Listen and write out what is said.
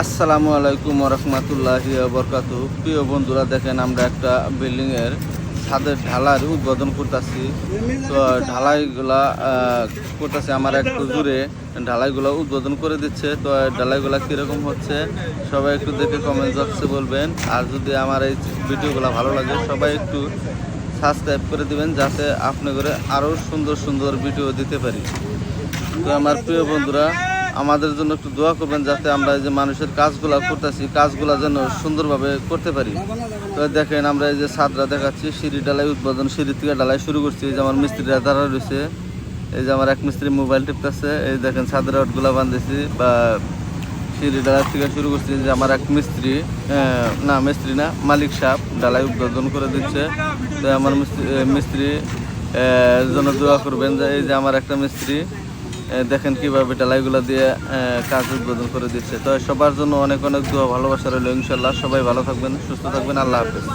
আসসালামু আলাইকুম রহমতুল্লাহি বরকাতু। প্রিয় বন্ধুরা, দেখেন আমরা একটা বিল্ডিংয়ের ছাদের ঢালাই উদ্বোধন করতেছি। তো ঢালাইগুলা করতেছে আমার এক হুজুরে, ঢালাইগুলো উদ্বোধন করে দিচ্ছে। তো ঢালাইগুলা কীরকম হচ্ছে সবাই একটু দেখে কমেন্ট বক্সে বলবেন। আর যদি আমার এই ভিডিওগুলো ভালো লাগে সবাই একটু সাবস্ক্রাইব করে দিবেন, যাতে আপনি করে আরও সুন্দর সুন্দর ভিডিও দিতে পারি। তো আমার প্রিয় বন্ধুরা, আমাদের জন্য একটু দোয়া করবেন, যাতে আমরা এই যে মানুষের কাজগুলো করতেছি কাজগুলো যেন সুন্দরভাবে করতে পারি। তো দেখেন আমরা এই যে ছাদরা দেখাচ্ছি, সিঁড়ি ঢালাই উদ্বোধন, সিঁড়ি থেকে ঢালাই শুরু করছি। এই যে আমার মিস্ত্রিরা দাঁড়া রয়েছে, এই যে আমার এক মিস্ত্রি মোবাইল টিপতেছে। এই দেখেন ছাদের রডগুলো বাঁধেছি বা সিঁড়ি ঢালাই থেকে শুরু করছি। যে আমার এক মিস্ত্রি মিস্ত্রি না মালিক সাহেব ঢালাই উদ্বোধন করে দিচ্ছে। তো আমার মিস্ত্রি জন্য দোয়া করবেন। যে এই যে আমার একটা মিস্ত্রি দেখেন কিভাবে ঢালাইগুলো দিয়ে কাজ উদ্বোধন করে দিচ্ছে। তো সবার জন্য অনেক অনেক দোয়া ভালোবাসা রইল। ইনশাল্লাহ সবাই ভালো থাকবেন, সুস্থ থাকবেন। আল্লাহ হাফেজ।